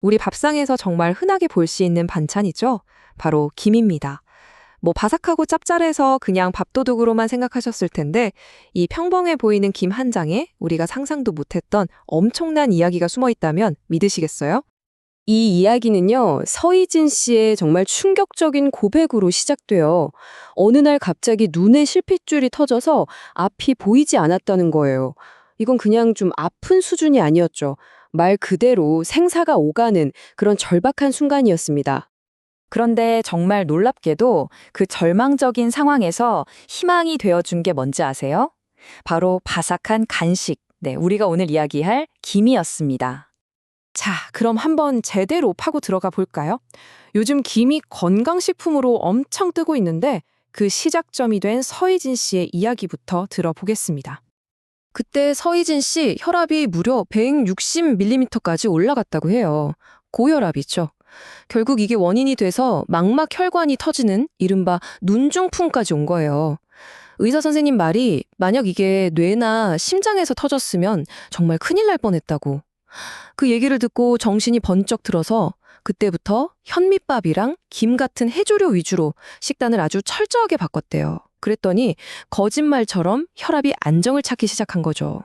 우리 밥상에서 정말 흔하게 볼 수 있는 반찬이죠. 바로 김입니다. 바삭하고 짭짤해서 그냥 밥도둑으로만 생각하셨을 텐데, 이 평범해 보이는 김 한 장에 우리가 상상도 못했던 엄청난 이야기가 숨어 있다면 믿으시겠어요? 이 이야기는요, 서희진 씨의 정말 충격적인 고백으로 시작돼요. 어느 날 갑자기 눈에 실핏줄이 터져서 앞이 보이지 않았다는 거예요. 이건 그냥 좀 아픈 수준이 아니었죠. 말 그대로 생사가 오가는 그런 절박한 순간이었습니다. 그런데 정말 놀랍게도 그 절망적인 상황에서 희망이 되어준 게 뭔지 아세요? 바로 바삭한 간식, 네, 우리가 오늘 이야기할 김이었습니다. 자, 그럼 한번 제대로 파고 들어가 볼까요? 요즘 김이 건강식품으로 엄청 뜨고 있는데 그 시작점이 된 서희진 씨의 이야기부터 들어보겠습니다. 그때 서희진 씨 혈압이 무려 160mm까지 올라갔다고 해요. 고혈압이죠. 결국 이게 원인이 돼서 망막 혈관이 터지는 이른바 눈중풍까지 온 거예요. 의사 선생님 말이 만약 이게 뇌나 심장에서 터졌으면 정말 큰일 날 뻔했다고. 그 얘기를 듣고 정신이 번쩍 들어서 그때부터 현미밥이랑 김 같은 해조류 위주로 식단을 아주 철저하게 바꿨대요. 그랬더니 거짓말처럼 혈압이 안정을 찾기 시작한 거죠.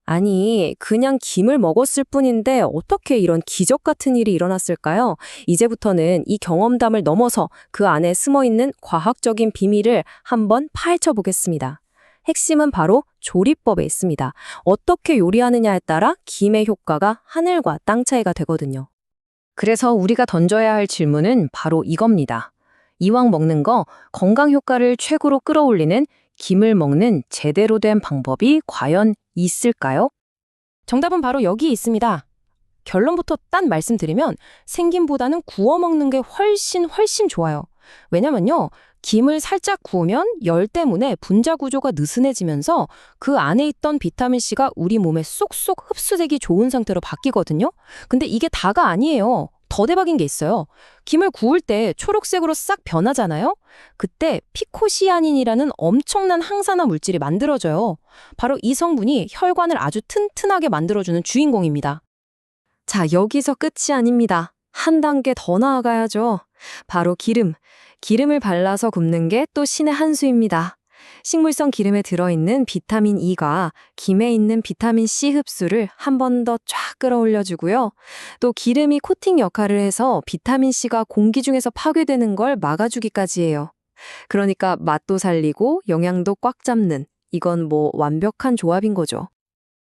아니, 그냥 김을 먹었을 뿐인데 어떻게 이런 기적 같은 일이 일어났을까요? 이제부터는 이 경험담을 넘어서 그 안에 숨어있는 과학적인 비밀을 한번 파헤쳐 보겠습니다. 핵심은 바로 조리법에 있습니다. 어떻게 요리하느냐에 따라 김의 효과가 하늘과 땅 차이가 되거든요. 그래서 우리가 던져야 할 질문은 바로 이겁니다. 이왕 먹는 거 건강 효과를 최고로 끌어올리는 김을 먹는 제대로 된 방법이 과연 있을까요? 정답은 바로 여기 있습니다. 결론부터 딴 말씀드리면 생김보다는 구워 먹는 게 훨씬 좋아요. 왜냐면요, 김을 살짝 구우면 열 때문에 분자 구조가 느슨해지면서 그 안에 있던 비타민C가 우리 몸에 쏙쏙 흡수되기 좋은 상태로 바뀌거든요. 근데 이게 다가 아니에요. 더 대박인 게 있어요. 김을 구울 때 초록색으로 싹 변하잖아요? 그때 피코시아닌이라는 엄청난 항산화 물질이 만들어져요. 바로 이 성분이 혈관을 아주 튼튼하게 만들어주는 주인공입니다. 자, 여기서 끝이 아닙니다. 한 단계 더 나아가야죠. 바로 기름. 기름을 발라서 굽는 게 또 신의 한 수입니다. 식물성 기름에 들어있는 비타민 E가 김에 있는 비타민 C 흡수를 한 번 더 쫙 끌어올려주고요. 또 기름이 코팅 역할을 해서 비타민 C가 공기 중에서 파괴되는 걸 막아주기까지 해요. 그러니까 맛도 살리고 영양도 꽉 잡는, 이건 완벽한 조합인 거죠.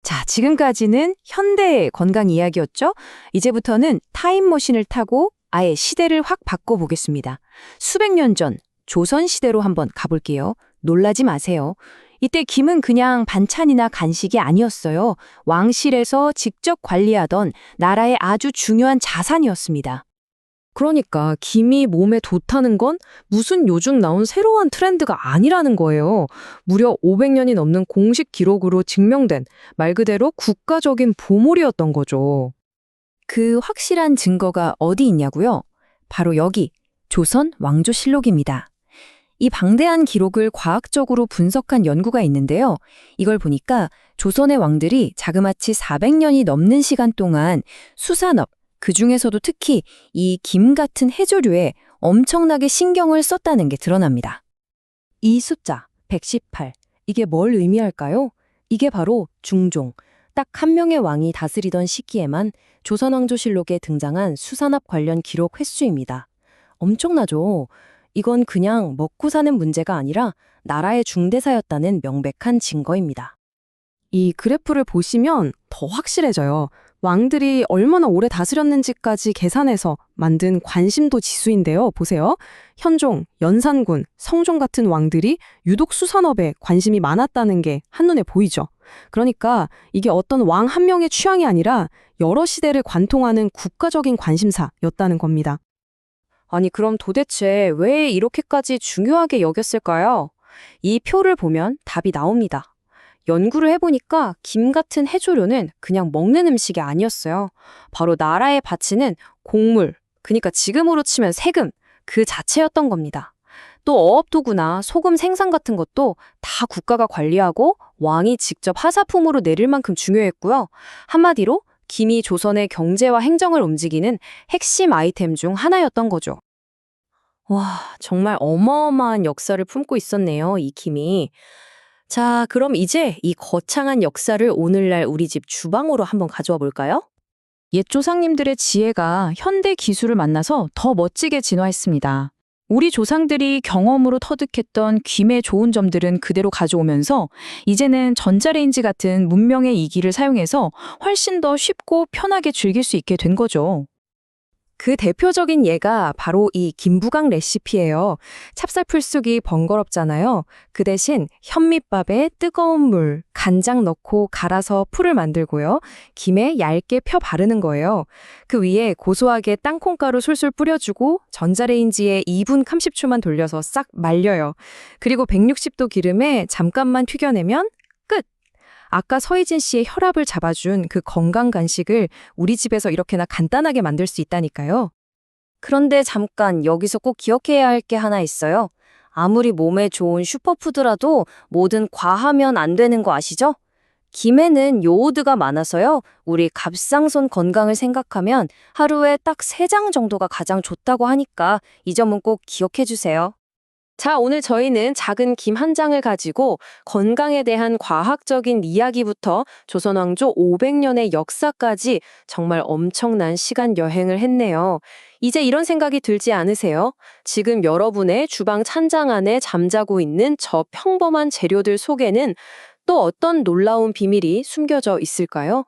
자, 지금까지는 현대의 건강 이야기였죠? 이제부터는 타임머신을 타고 아예 시대를 확 바꿔보겠습니다. 수백 년 전 조선시대로 한번 가볼게요. 놀라지 마세요. 이때 김은 그냥 반찬이나 간식이 아니었어요. 왕실에서 직접 관리하던 나라의 아주 중요한 자산이었습니다. 그러니까 김이 몸에 좋다는 건 무슨 요즘 나온 새로운 트렌드가 아니라는 거예요. 무려 500년이 넘는 공식 기록으로 증명된 말 그대로 국가적인 보물이었던 거죠. 그 확실한 증거가 어디 있냐고요? 바로 여기, 조선 왕조실록입니다. 이 방대한 기록을 과학적으로 분석한 연구가 있는데요. 이걸 보니까 조선의 왕들이 자그마치 400년이 넘는 시간 동안 수산업, 그중에서도 특히 이 김 같은 해조류에 엄청나게 신경을 썼다는 게 드러납니다. 이 숫자, 118, 이게 뭘 의미할까요? 이게 바로 중종, 딱 한 명의 왕이 다스리던 시기에만 조선왕조실록에 등장한 수산업 관련 기록 횟수입니다. 엄청나죠? 이건 그냥 먹고 사는 문제가 아니라 나라의 중대사였다는 명백한 증거입니다. 이 그래프를 보시면 더 확실해져요. 왕들이 얼마나 오래 다스렸는지까지 계산해서 만든 관심도 지수인데요. 보세요. 현종, 연산군, 성종 같은 왕들이 유독 수산업에 관심이 많았다는 게 한눈에 보이죠. 그러니까 이게 어떤 왕 한 명의 취향이 아니라 여러 시대를 관통하는 국가적인 관심사였다는 겁니다. 아니, 그럼 도대체 왜 이렇게까지 중요하게 여겼을까요? 이 표를 보면 답이 나옵니다. 연구를 해보니까 김 같은 해조류는 그냥 먹는 음식이 아니었어요. 바로 나라에 바치는 공물, 그러니까 지금으로 치면 세금, 그 자체였던 겁니다. 또 어업도구나 소금 생산 같은 것도 다 국가가 관리하고 왕이 직접 하사품으로 내릴 만큼 중요했고요. 한마디로 김이 조선의 경제와 행정을 움직이는 핵심 아이템 중 하나였던 거죠. 와, 정말 어마어마한 역사를 품고 있었네요, 이 김이. 자, 그럼 이제 이 거창한 역사를 오늘날 우리 집 주방으로 한번 가져와 볼까요? 옛 조상님들의 지혜가 현대 기술을 만나서 더 멋지게 진화했습니다. 우리 조상들이 경험으로 터득했던 김의 좋은 점들은 그대로 가져오면서 이제는 전자레인지 같은 문명의 이기를 사용해서 훨씬 더 쉽고 편하게 즐길 수 있게 된 거죠. 그 대표적인 예가 바로 이 김부각 레시피예요. 찹쌀풀쑥이 번거롭잖아요. 그 대신 현미밥에 뜨거운 물, 간장 넣고 갈아서 풀을 만들고요. 김에 얇게 펴 바르는 거예요. 그 위에 고소하게 땅콩가루 술술 뿌려주고 전자레인지에 2분 30초만 돌려서 싹 말려요. 그리고 160도 기름에 잠깐만 튀겨내면 끝! 아까 서희진 씨의 혈압을 잡아준 그 건강 간식을 우리 집에서 이렇게나 간단하게 만들 수 있다니까요. 그런데 잠깐 여기서 꼭 기억해야 할 게 하나 있어요. 아무리 몸에 좋은 슈퍼푸드라도 뭐든 과하면 안 되는 거 아시죠? 김에는 요오드가 많아서요. 우리 갑상선 건강을 생각하면 하루에 딱 3장 정도가 가장 좋다고 하니까 이 점은 꼭 기억해 주세요. 자, 오늘 저희는 작은 김 한 장을 가지고 건강에 대한 과학적인 이야기부터 조선 왕조 500년의 역사까지 정말 엄청난 시간 여행을 했네요. 이제 이런 생각이 들지 않으세요? 지금 여러분의 주방 찬장 안에 잠자고 있는 저 평범한 재료들 속에는 또 어떤 놀라운 비밀이 숨겨져 있을까요?